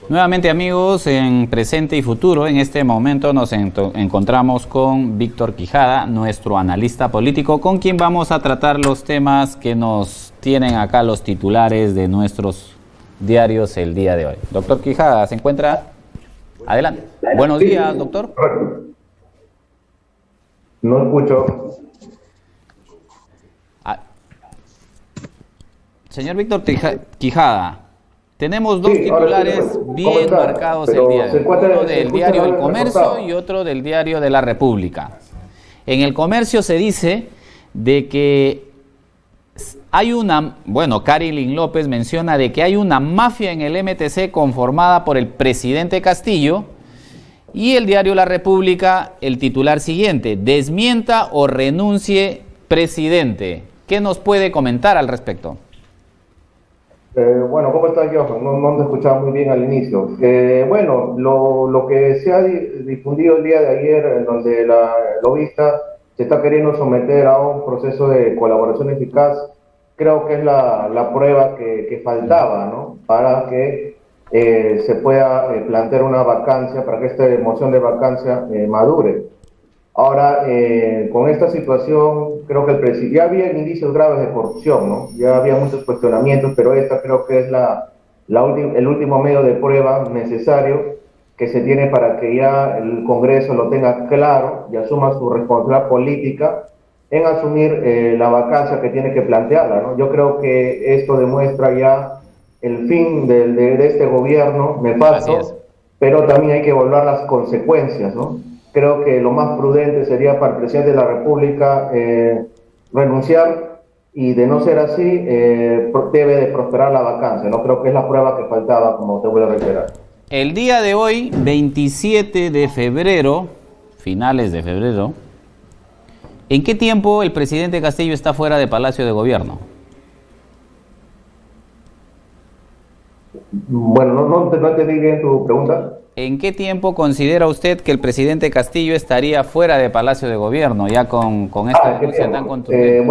Nuevamente amigos, en presente y futuro, en este momento nos encontramos con Víctor Quijada, nuestro analista político, con quien vamos a tratar los temas que nos tienen acá los titulares de nuestros diarios el día de hoy. Doctor Quijada, ¿se encuentra? Adelante. Buenos días, doctor. No escucho. Señor Víctor Quijada, tenemos dos titulares bien marcados el día de hoy. Uno del diario El Comercio y otro del diario de La República. En El Comercio se dice de que hay Karilyn López menciona de que hay una mafia en el MTC conformada por el presidente Castillo, y el diario La República, el titular siguiente: desmienta o renuncie presidente. ¿Qué nos puede comentar al respecto? ¿Cómo estás, Johan? No te escuchaba muy bien al inicio. Lo que se ha difundido el día de ayer, en donde la lobista se está queriendo someter a un proceso de colaboración eficaz, creo que es la prueba que faltaba, ¿no? Para que se pueda plantear una vacancia, para que esta moción de vacancia madure. Ahora, con esta situación, creo que el presidente, ya había indicios graves de corrupción, ¿no? Ya había muchos cuestionamientos, pero esta creo que es el último medio de prueba necesario que se tiene para que ya el Congreso lo tenga claro y asuma su responsabilidad política en asumir la vacancia que tiene que plantearla, ¿no? Yo creo que esto demuestra ya el fin de este gobierno nefasto, pero también hay que evaluar las consecuencias, ¿no? Creo que lo más prudente sería para el presidente de la República renunciar, y de no ser así, debe de prosperar la vacancia, ¿no? Creo que es la prueba que faltaba, como te voy a reiterar. El día de hoy, 27 de febrero, finales de febrero, ¿en qué tiempo el presidente Castillo está fuera de Palacio de Gobierno? Bueno, no entendí bien tu pregunta. ¿En qué tiempo considera usted que el presidente Castillo estaría fuera de Palacio de Gobierno, ya con esta denuncia tan contundente?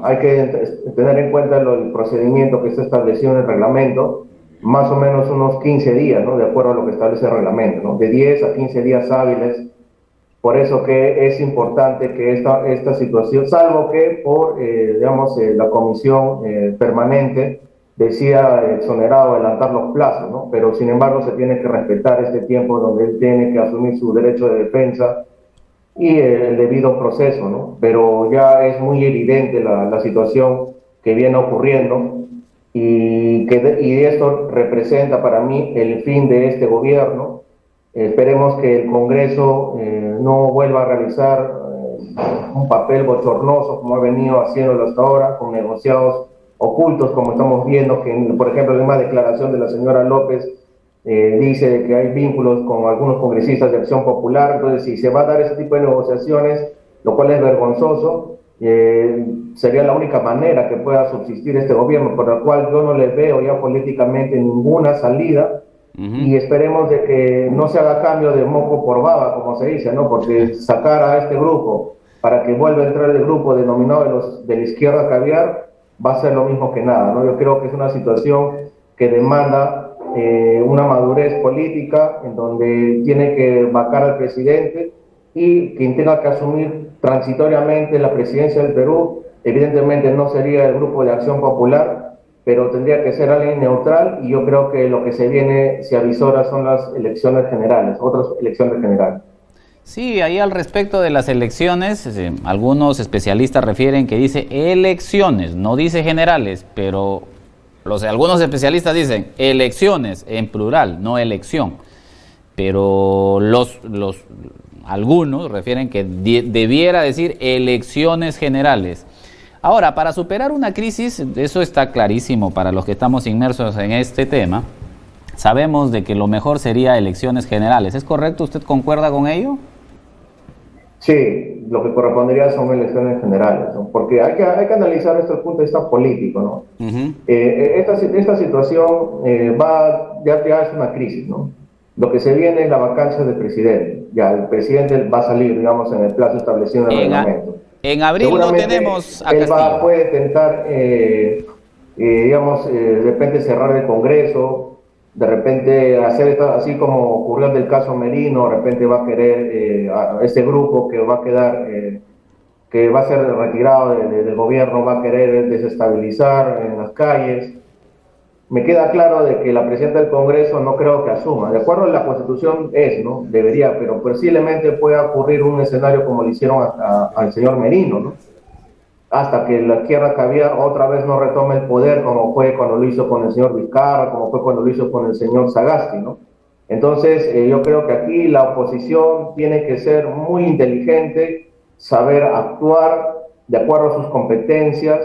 Hay que tener en cuenta el procedimiento que está establecido en el reglamento, más o menos unos 15 días, ¿no? De acuerdo a lo que establece el reglamento, ¿no? De 10 a 15 días hábiles. Por eso que es importante que esta situación, salvo que por, la comisión permanente decía exonerado adelantar los plazos, ¿no? Pero sin embargo se tiene que respetar este tiempo donde él tiene que asumir su derecho de defensa y el debido proceso, ¿no? Pero ya es muy evidente la situación que viene ocurriendo, y esto representa para mí el fin de este gobierno. Esperemos que el Congreso no vuelva a realizar un papel bochornoso como ha venido haciéndolo hasta ahora, con negociados ocultos, como estamos viendo, que por ejemplo en una declaración de la señora López dice que hay vínculos con algunos congresistas de Acción Popular. Entonces, si se va a dar ese tipo de negociaciones, lo cual es vergonzoso, sería la única manera que pueda subsistir este gobierno, por la cual yo no le veo ya políticamente ninguna salida. Y esperemos de que no se haga cambio de moco por baba, como se dice, ¿no? Porque sacar a este grupo para que vuelva a entrar el grupo denominado de la izquierda caviar va a ser lo mismo que nada, ¿no? Yo creo que es una situación que demanda una madurez política, en donde tiene que vacar al presidente, y quien tenga que asumir transitoriamente la presidencia del Perú, evidentemente no sería el Grupo de Acción Popular, pero tendría que ser alguien neutral, y yo creo que lo que se avisora son las elecciones generales, otras elecciones generales. Sí, ahí al respecto de las elecciones, algunos especialistas refieren que dice elecciones, no dice generales, pero algunos especialistas dicen elecciones en plural, no elección. Pero algunos refieren que debiera decir elecciones generales. Ahora, para superar una crisis, eso está clarísimo para los que estamos inmersos en este tema, sabemos de que lo mejor sería elecciones generales. ¿Es correcto? ¿Usted concuerda con ello? Sí, lo que correspondería son elecciones generales, ¿no? Porque hay que analizar esto desde el punto de vista político, ¿no? Esta situación ya es una crisis, ¿no? Lo que se viene es la vacancia del presidente. Ya el presidente va a salir, digamos, en el plazo establecido en el reglamento. En abril no tenemos a Castillo. Puede tentar, de repente cerrar el Congreso, de repente hacer esto, así como ocurrió en el caso Merino, de repente va a querer a ese grupo que va a quedar, que va a ser retirado del gobierno, va a querer desestabilizar en las calles. Me queda claro de que la presidenta del Congreso no creo que asuma. De acuerdo a la Constitución ¿no? Debería, pero posiblemente pueda ocurrir un escenario como le hicieron al señor Merino, ¿no? Hasta que la izquierda caviar otra vez no retome el poder, como fue cuando lo hizo con el señor Vizcarra, como fue cuando lo hizo con el señor Sagasti, ¿no? Entonces, yo creo que aquí la oposición tiene que ser muy inteligente, saber actuar de acuerdo a sus competencias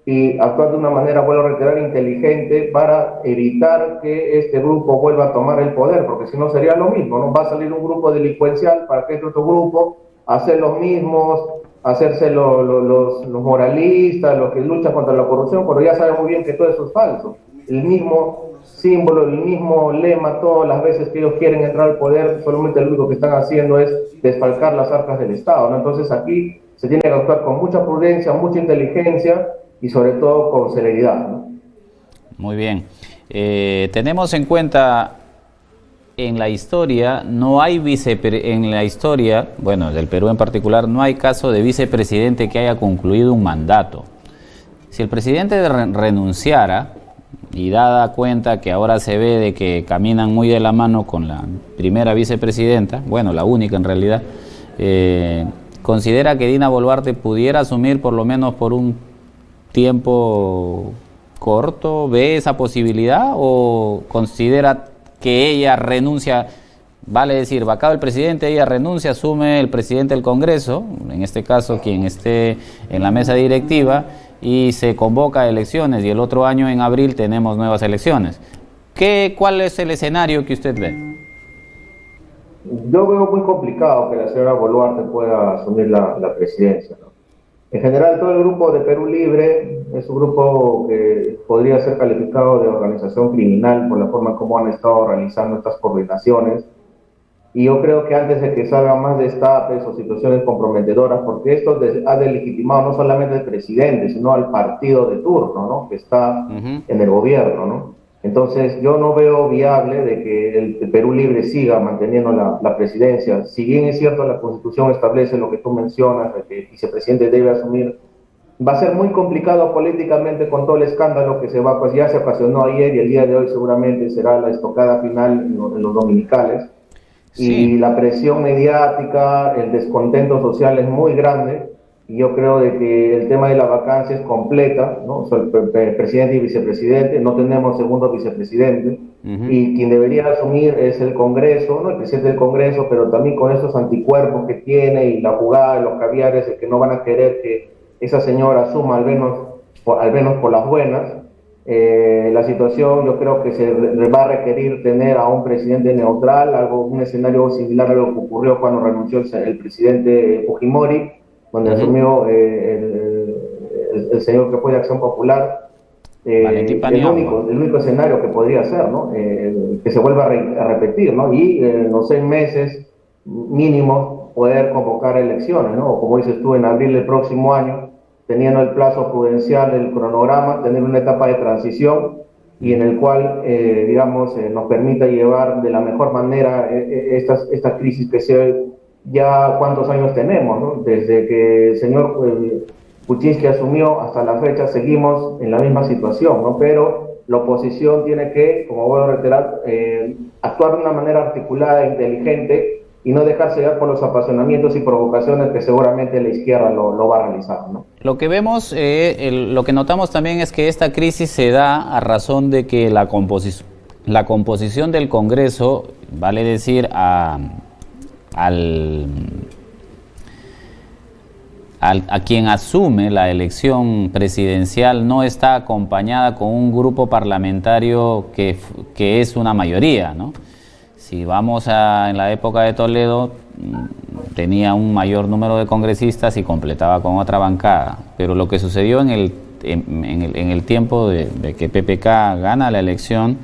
y actuar de una manera, vuelvo a reiterar, inteligente para evitar que este grupo vuelva a tomar el poder, porque si no sería lo mismo, ¿no? Va a salir un grupo delincuencial para que otro grupo hacer los mismos, hacerse los moralistas, los que luchan contra la corrupción, pero ya saben muy bien que todo eso es falso. El mismo símbolo, el mismo lema, todas las veces que ellos quieren entrar al poder, solamente lo único que están haciendo es desfalcar las arcas del Estado, ¿no? Entonces aquí se tiene que actuar con mucha prudencia, mucha inteligencia y sobre todo con celeridad, ¿no? Muy bien. Tenemos en cuenta en la historia, no hay en la historia, bueno, del Perú en particular, no hay caso de vicepresidente que haya concluido un mandato. Si el presidente renunciara, y dada cuenta que ahora se ve de que caminan muy de la mano con la primera vicepresidenta, bueno, la única en realidad, ¿considera que Dina Boluarte pudiera asumir por lo menos por un tiempo corto? ¿Ve esa posibilidad o considera que ella renuncia, vale decir, vacado el presidente, ella renuncia, asume el presidente del Congreso, en este caso quien esté en la mesa directiva, y se convoca a elecciones, y el otro año en abril tenemos nuevas elecciones? ¿Cuál es el escenario que usted ve? Yo veo muy complicado que la señora Boluarte pueda asumir la presidencia, ¿no? En general, todo el grupo de Perú Libre es un grupo que podría ser calificado de organización criminal por la forma como han estado realizando estas coordinaciones. Y yo creo que antes de que salgan más destapes o situaciones comprometedoras, porque esto ha delegitimado no solamente al presidente, sino al partido de turno, ¿no? Que está en el gobierno, ¿no? Entonces, yo no veo viable de que el Perú Libre siga manteniendo la presidencia. Si bien es cierto, la Constitución establece lo que tú mencionas, de que el vicepresidente debe asumir, va a ser muy complicado políticamente con todo el escándalo que pues ya se ocasionó ayer y el día de hoy seguramente será la estocada final en los dominicales. Sí. Y la presión mediática, el descontento social es muy grande. Y yo creo de que el tema de la vacancia es completa, ¿no? Presidente y vicepresidente, no tenemos segundo vicepresidente, y quien debería asumir es el Congreso, ¿no? El presidente del Congreso, pero también con esos anticuerpos que tiene y la jugada de los caviares de que no van a querer que esa señora asuma al menos por las buenas. La situación yo creo que se va a requerir tener a un presidente neutral, un escenario similar a lo que ocurrió cuando renunció el presidente Fujimori, donde asumió el señor que fue de Acción Popular, el único escenario que podría ser, ¿no? Que se vuelva a repetir, ¿no? Y en los 6 meses mínimo poder convocar elecciones, ¿no? O como dices tú, en abril del próximo año, teniendo el plazo prudencial del cronograma, tener una etapa de transición y en el cual, digamos, nos permita llevar de la mejor manera esta crisis que ya cuántos años tenemos, ¿no? Desde que el señor Kuczynski asumió hasta la fecha seguimos en la misma situación, ¿no? Pero la oposición tiene que, como voy a reiterar, actuar de una manera articulada e inteligente y no dejarse llevar por los apasionamientos y provocaciones que seguramente la izquierda lo va a realizar, ¿no? Lo que vemos, lo que notamos también es que esta crisis se da a razón de que la composición del Congreso, vale decir, a quien asume la elección presidencial no está acompañada con un grupo parlamentario que es una mayoría, ¿no? Si vamos en la época de Toledo, tenía un mayor número de congresistas y completaba con otra bancada, pero lo que sucedió en el tiempo de que PPK gana la elección,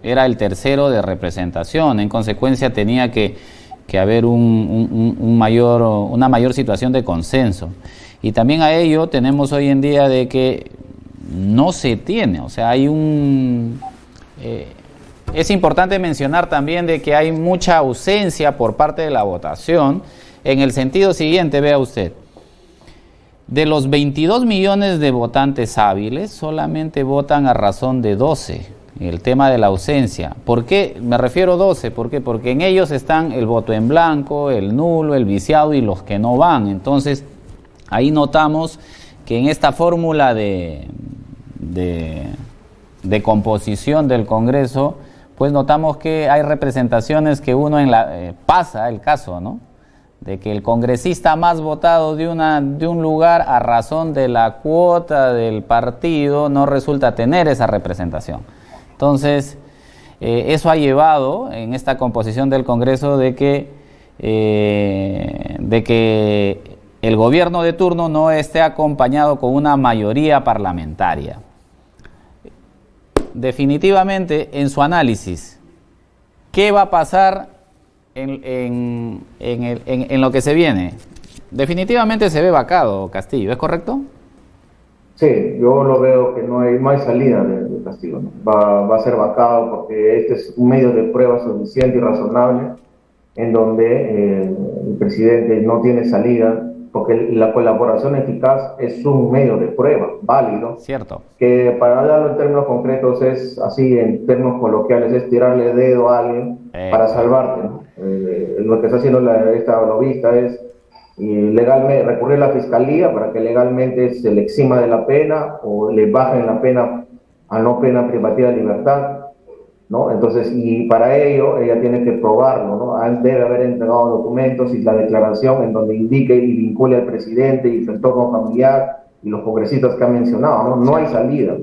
era el tercero de representación, en consecuencia tenía que haber una mayor situación de consenso. Y también a ello tenemos hoy en día de que no se tiene. O sea, hay un... es importante mencionar también de que hay mucha ausencia por parte de la votación, en el sentido siguiente, vea usted. De los 22 millones de votantes hábiles, solamente votan a razón de 12. El tema de la ausencia. ¿Por qué me refiero a 12? ¿Por qué? Porque en ellos están el voto en blanco, el nulo, el viciado y los que no van. Entonces, ahí notamos que en esta fórmula de composición del Congreso, pues notamos que hay representaciones que uno pasa el caso, ¿no? De que el congresista más votado de un lugar a razón de la cuota del partido no resulta tener esa representación. Entonces, eso ha llevado en esta composición del Congreso de que el gobierno de turno no esté acompañado con una mayoría parlamentaria. Definitivamente, en su análisis, ¿qué va a pasar en lo que se viene? Definitivamente se ve vacado Castillo, ¿es correcto? Sí, yo lo veo que no hay salida de Castillo, ¿no? Va a ser vacado porque este es un medio de prueba suficiente y razonable en donde el presidente no tiene salida, porque la colaboración eficaz es un medio de prueba válido. Cierto. Que para hablarlo en términos concretos es así, en términos coloquiales, es tirarle dedo a alguien para salvarte, ¿no? Lo que está haciendo esta lobista es legalmente recurrir a la fiscalía para que legalmente se le exima de la pena o le bajen la pena a no pena privativa de libertad, ¿no? Entonces, y para ello ella tiene que probarlo, ¿no? Debe haber entregado documentos y la declaración en donde indique y vincule al presidente y su entorno familiar y los congresistas que han mencionado, ¿no? No hay salida.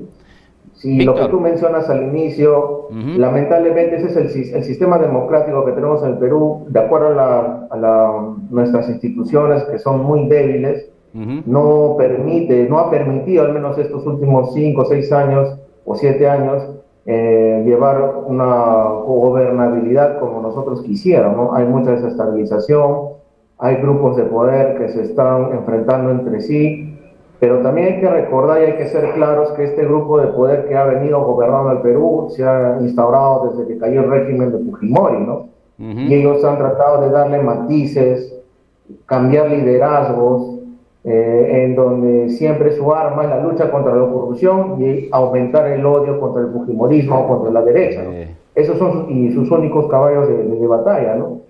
Si Víctor, lo que tú mencionas al inicio, lamentablemente ese es el sistema democrático que tenemos en el Perú, de acuerdo a nuestras instituciones que son muy débiles, no ha permitido al menos estos últimos 5, 6 años o 7 años llevar una gobernabilidad como nosotros quisiéramos, ¿no? Hay mucha desestabilización, hay grupos de poder que se están enfrentando entre sí, pero también hay que recordar y hay que ser claros que este grupo de poder que ha venido gobernando el Perú se ha instaurado desde que cayó el régimen de Fujimori, ¿no? Y ellos han tratado de darle matices, cambiar liderazgos, en donde siempre su arma es la lucha contra la corrupción y aumentar el odio contra el fujimorismo o contra la derecha, ¿no? Esos son sus únicos caballos de batalla, ¿no?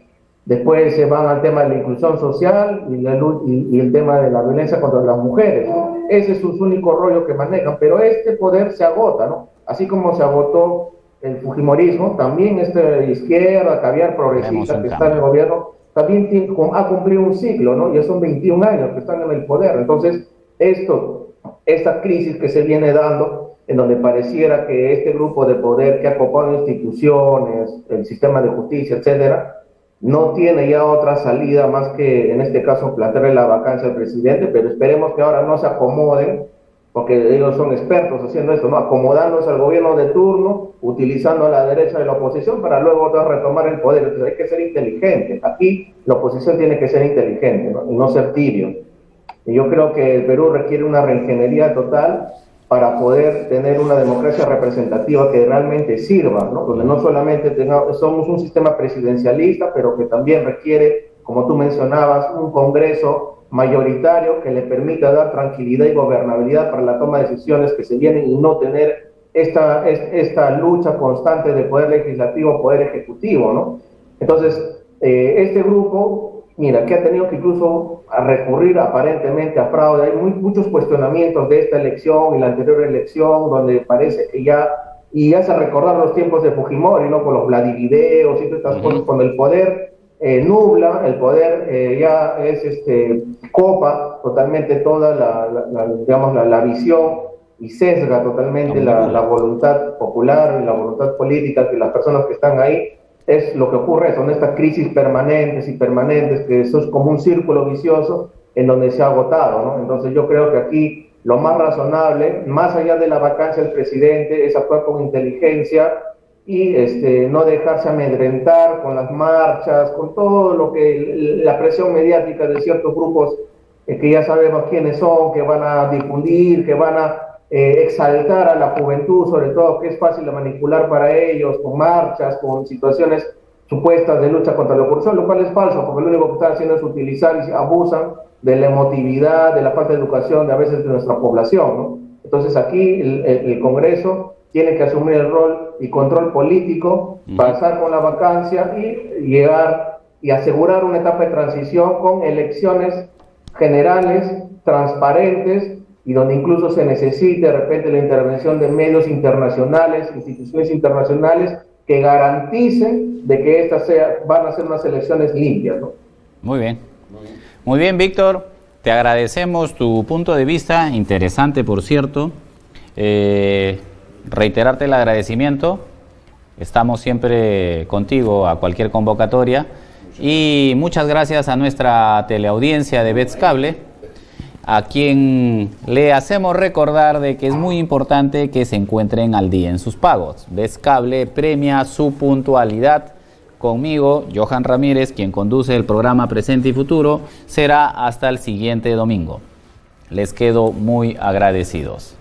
Después se van al tema de la inclusión social y el tema de la violencia contra las mujeres, ¿no? Ese es su único rollo que manejan, pero este poder se agota, ¿no? Así como se agotó el fujimorismo, también esta izquierda, caviar progresista que está en el gobierno, también ha cumplido un ciclo, ¿no? Ya son 21 años que están en el poder. Entonces, esta crisis que se viene dando, en donde pareciera que este grupo de poder que ha copado instituciones, el sistema de justicia, etcétera, no tiene ya otra salida más que, en este caso, plantearle la vacancia al presidente, pero esperemos que ahora no se acomoden, porque ellos son expertos haciendo esto, ¿no? Acomodándose al gobierno de turno, utilizando a la derecha de la oposición para luego retomar el poder. Entonces hay que ser inteligente. Aquí la oposición tiene que ser inteligente, ¿no? Y no ser tibio. Y yo creo que el Perú requiere una reingeniería total para poder tener una democracia representativa que realmente sirva, ¿no? Donde no solamente somos un sistema presidencialista, pero que también requiere, como tú mencionabas, un Congreso mayoritario que le permita dar tranquilidad y gobernabilidad para la toma de decisiones que se vienen y no tener esta lucha constante de poder legislativo, poder ejecutivo, ¿no? Entonces, este grupo, mira, que ha tenido que incluso recurrir aparentemente a fraude, hay muchos cuestionamientos de esta elección y la anterior elección, donde parece que ya hace recordar los tiempos de Fujimori, ¿no? Con los Vladivideos y todas estas cosas, cuando el poder nubla, el poder ya copa totalmente toda la visión y sesga totalmente la voluntad popular y la voluntad política de las personas que están ahí. Es lo que ocurre, son estas crisis permanentes, que eso es como un círculo vicioso en donde se ha agotado, ¿no? Entonces yo creo que aquí lo más razonable, más allá de la vacancia del presidente, es actuar con inteligencia y no dejarse amedrentar con las marchas, con todo lo que la presión mediática de ciertos grupos que ya sabemos quiénes son, que van a difundir, que van a exaltar a la juventud, sobre todo, que es fácil de manipular para ellos, con marchas, con situaciones supuestas de lucha contra la corrupción, lo cual es falso, porque lo único que están haciendo es utilizar y abusan de la emotividad, de la falta de educación de a veces de nuestra población, ¿no? Entonces aquí el Congreso tiene que asumir el rol y control político, pasar con la vacancia y llegar y asegurar una etapa de transición con elecciones generales, transparentes, y donde incluso se necesite de repente la intervención de medios internacionales, instituciones internacionales, que garanticen de que estas van a ser unas elecciones limpias, ¿no? Muy bien. Muy bien, Víctor. Te agradecemos tu punto de vista, interesante, por cierto. Reiterarte el agradecimiento. Estamos siempre contigo a cualquier convocatoria. Y muchas gracias a nuestra teleaudiencia de Bets Cable, a quien le hacemos recordar de que es muy importante que se encuentren al día en sus pagos. Bets Cable premia su puntualidad. Conmigo, Johan Ramírez, quien conduce el programa Presente y Futuro, será hasta el siguiente domingo. Les quedo muy agradecidos.